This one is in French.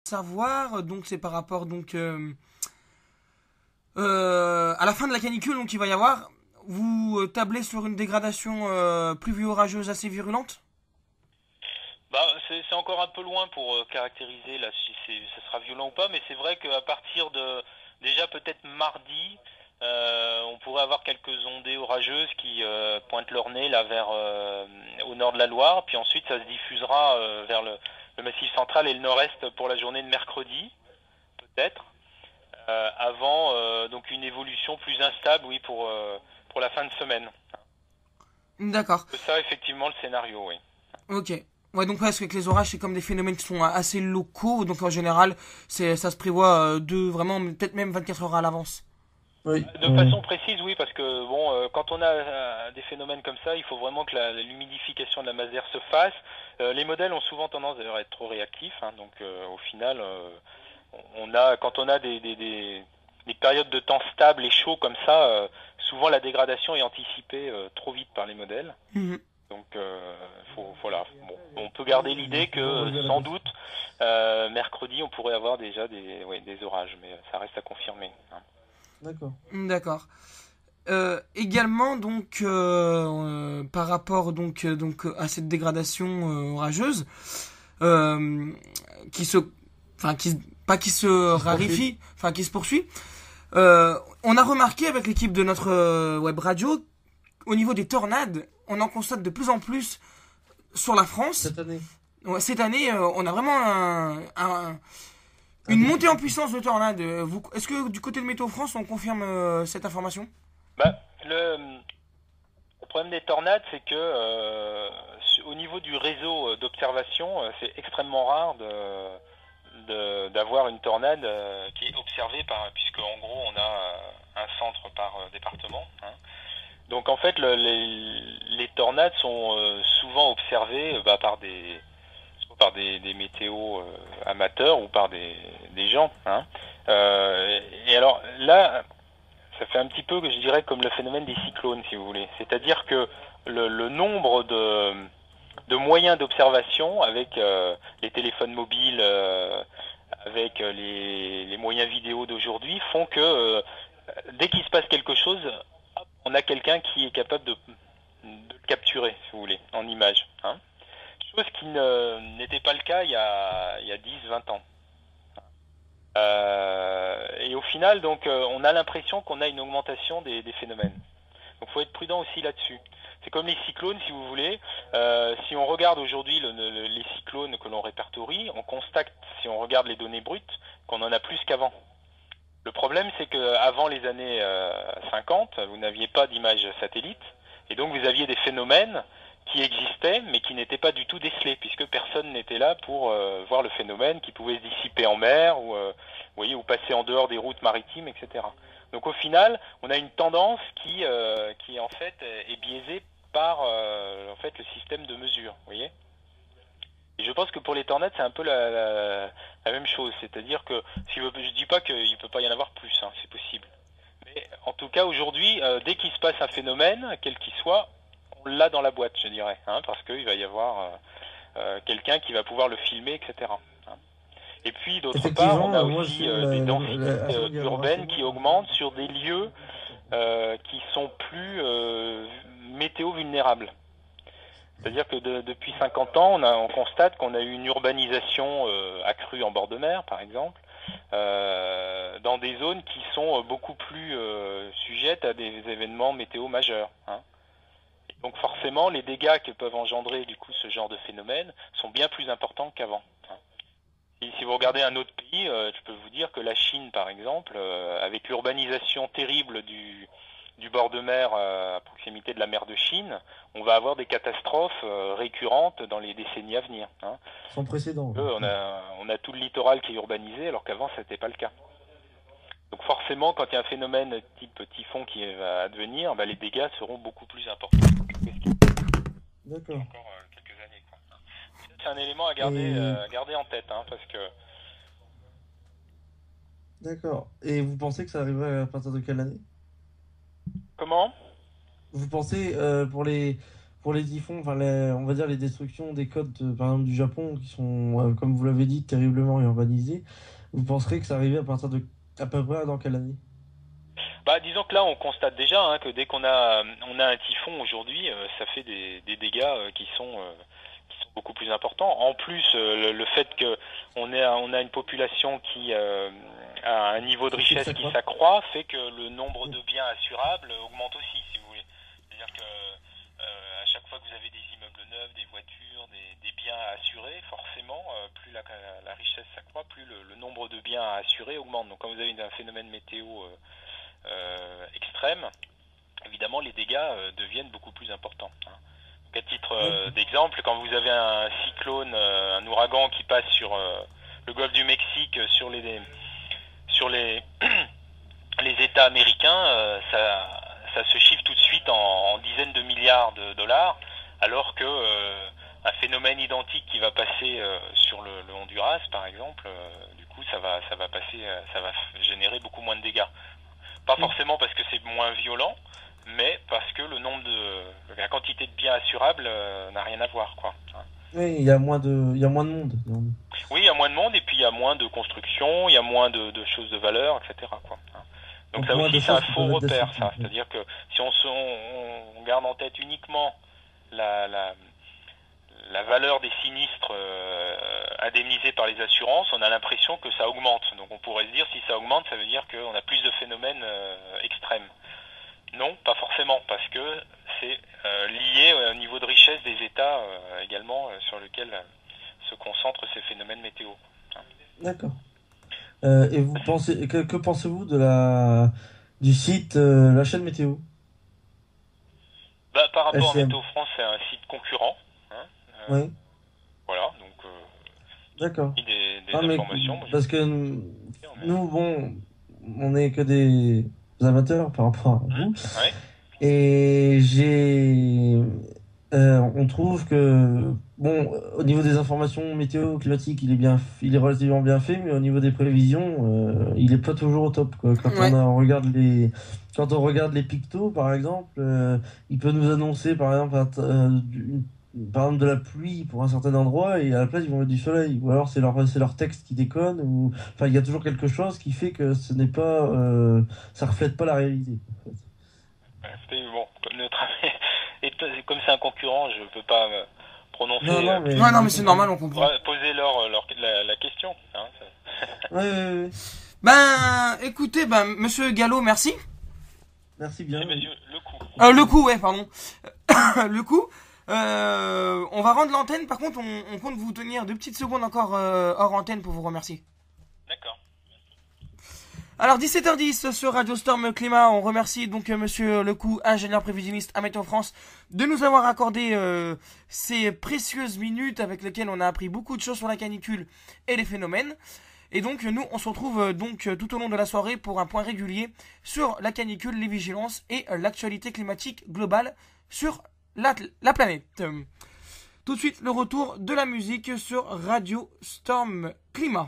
Savoir, donc c'est par rapport à la fin de la canicule donc il va y avoir, vous tablez sur une dégradation pluvio-orageuse assez virulente. Bah, c'est encore un peu loin pour caractériser là si ça sera violent ou pas, mais c'est vrai qu'à partir de déjà peut-être mardi, on pourrait avoir quelques ondées orageuses qui pointent leur nez là vers au nord de la Loire, puis ensuite ça se diffusera vers le Massif central et le nord-est pour la journée de mercredi, peut-être, avant donc une évolution plus instable, oui, pour la fin de semaine. D'accord. C'est ça effectivement le scénario, oui. Ok. Ouais, donc parce que les orages c'est comme des phénomènes qui sont assez locaux, donc en général ça se prévoit de vraiment peut-être même 24 heures à l'avance. Oui, De façon précise, oui, parce que bon, quand on a des phénomènes comme ça, il faut vraiment que l'humidification de la masse d'air se fasse. Les modèles ont souvent tendance d'ailleurs à être trop réactifs, hein, donc au final, quand on a des périodes de temps stables et chauds comme ça, souvent la dégradation est anticipée trop vite par les modèles. Mhm. Donc, voilà. Bon, on peut garder l'idée que sans doute mercredi, on pourrait avoir déjà des orages, mais ça reste à confirmer, hein. d'accord. D'accord. Également par rapport à cette dégradation orageuse euh, qui se enfin pas qui se Qui se poursuit. raréfie, enfin qui se poursuit. On a remarqué avec l'équipe de notre web radio, au niveau des tornades, on en constate de plus en plus sur la France. Cette année. Ouais, cette année, on a vraiment Un une montée déclic en un peu. puissance de tornades. Est-ce que du côté de Météo France, on confirme cette information? Bah, le problème des tornades, c'est que au niveau du réseau d'observation, c'est extrêmement rare d'avoir une tornade qui est observée puisque en gros on a un centre par département, hein. Donc en fait, les tornades sont souvent observées soit par des météos amateurs ou par des gens, hein. Et alors là, ça fait un petit peu, je dirais, comme le phénomène des cyclones, si vous voulez. C'est-à-dire que le nombre de moyens d'observation avec les téléphones mobiles, avec les moyens vidéo d'aujourd'hui, font que dès qu'il se passe quelque chose, hop, on a quelqu'un qui est capable de le capturer, si vous voulez, en image, hein. Chose qui n'était pas le cas il y a 10, 20 ans. Et au final, donc, on a l'impression qu'on a une augmentation des phénomènes. Donc, faut être prudent aussi là-dessus. C'est comme les cyclones, si vous voulez. Si on regarde aujourd'hui les cyclones que l'on répertorie, on constate, si on regarde les données brutes, qu'on en a plus qu'avant. Le problème, c'est qu'avant les années 50, vous n'aviez pas d'images satellites, et donc vous aviez des phénomènes qui existaient, mais qui n'étaient pas du tout décelés, puisque personne n'était là pour voir le phénomène, qui pouvait se dissiper en mer, vous voyez, ou passer en dehors des routes maritimes, etc. Donc au final, on a une tendance qui en fait est biaisée par en fait le système de mesure, vous voyez. Et je pense que pour les tornades, c'est un peu la même chose. C'est-à-dire que je dis pas qu'il ne peut pas y en avoir plus, hein, c'est possible. Mais en tout cas, aujourd'hui, dès qu'il se passe un phénomène, quel qu'il soit, on l'a dans la boîte, je dirais, hein, parce qu'il va y avoir quelqu'un qui va pouvoir le filmer, etc., hein. Et puis, d'autre part, on Effectivement, a moi, je aussi sais, des densités à chaque fois qu'il y a l'orage chez urbaines moi, qui je fais augmentent attention sur parce des que ça lieux coupe tout de suite. qui sont plus météo vulnérables. C'est-à-dire que depuis 50 ans, on constate qu'on a eu une urbanisation accrue en bord de mer, par exemple, dans des zones qui sont beaucoup plus sujettes à des événements météo majeurs, hein. Et donc forcément, les dégâts que peuvent engendrer du coup ce genre de phénomène sont bien plus importants qu'avant, hein. Si vous regardez un autre pays, je peux vous dire que la Chine, par exemple, avec l'urbanisation terrible du bord de mer à proximité de la mer de Chine, on va avoir des catastrophes récurrentes dans les décennies à venir, hein. Sans précédent. On a tout le littoral qui est urbanisé, alors qu'avant, ce n'était pas le cas. Donc forcément, quand il y a un phénomène type typhon qui va advenir, bah, les dégâts seront beaucoup plus importants que ce qu'il y a D'accord. encore quelques années, quoi. C'est un élément Et à garder en tête, hein, parce que... d'accord. Et vous pensez que ça arriverait à partir de quelle année? Comment? Vous pensez pour les pour les typhons, enfin on va dire les destructions des côtes, par exemple du Japon, qui sont, comme vous l'avez dit, terriblement urbanisées, vous penserez que ça arrivait à partir de à peu près dans quelle année? Bah, disons que là, on constate déjà que dès qu'on a un typhon aujourd'hui, ça fait des dégâts qui sont beaucoup plus importants. En plus, le fait que on a une population qui a un niveau de richesse qui s'accroît, fait que le nombre de biens assurables augmente aussi, si vous voulez. C'est-à-dire que à chaque fois que vous avez des immeubles neufs, des voitures, des biens à assurer, forcément, plus la richesse s'accroît, plus le nombre de biens à assurer augmente. Donc, quand vous avez un phénomène météo extrême, évidemment les dégâts deviennent beaucoup plus importants. Donc, à titre d'exemple, quand vous avez un cyclone, un ouragan qui passe sur le golfe du Mexique, sur les les États américains, ça se chiffre tout de suite en dizaines de milliards de dollars, alors que un phénomène identique qui va passer sur le Honduras, par exemple, du coup ça va générer beaucoup moins de dégâts. Pas forcément parce que c'est moins violent, mais parce que la quantité de biens assurables n'a rien à voir, quoi. Oui, il y a moins de monde. Oui, il y a moins de monde, et puis il y a moins de construction, il y a moins de choses de valeur, etc., quoi. Donc ça aussi, c'est un faux repère, ça. C'est-à-dire que si on garde en tête uniquement la valeur des sinistres indemnisés par les assurances, on a l'impression que ça augmente. Donc on pourrait se dire, si ça augmente, ça veut dire qu'on a plus de phénomènes extrêmes. Non, pas forcément, parce que c'est lié au niveau de richesse des États également sur lequel se concentrent ces phénomènes météo. D'accord. Et vous pensez, que pensez-vous du site La Chaîne Météo? Bah, par rapport à LCM. Météo France, c'est un site concurrent. Oui. Voilà, donc D'accord. des Mais informations. parce que nous, bon, on n'est que des amateurs par rapport à vous. Ouais. Et on trouve que, bon, au niveau des informations météo climatiques, il est relativement bien fait, mais au niveau des prévisions, il est pas toujours au top, quoi. Quand on regarde les pictos, par exemple, il peut nous annoncer, par exemple, de la pluie pour un certain endroit, et à la place ils vont mettre du soleil, ou alors c'est leur texte qui déconne, ou enfin il y a toujours quelque chose qui fait que ce n'est pas ça reflète pas la réalité, en fait. Bon, comme c'est un concurrent, je peux pas me prononcer. Non, mais c'est normal, on comprend. Poser la question. Hein, ouais. Ben, écoutez, monsieur Gallo, merci. Merci bien. Monsieur Lecou. Lecou, ouais, pardon. Lecou. On va rendre l'antenne. Par contre, on compte vous tenir 2 petites secondes encore hors antenne pour vous remercier. D'accord. Alors 17h10 sur Radio Storm Climat, on remercie donc monsieur Lecou, ingénieur prévisionniste à Météo France, de nous avoir accordé ces précieuses minutes avec lesquelles on a appris beaucoup de choses sur la canicule et les phénomènes. Et donc nous on se retrouve donc tout au long de la soirée pour un point régulier sur la canicule, les vigilances et l'actualité climatique globale sur la planète. Tout de suite le retour de la musique sur Radio Storm Climat.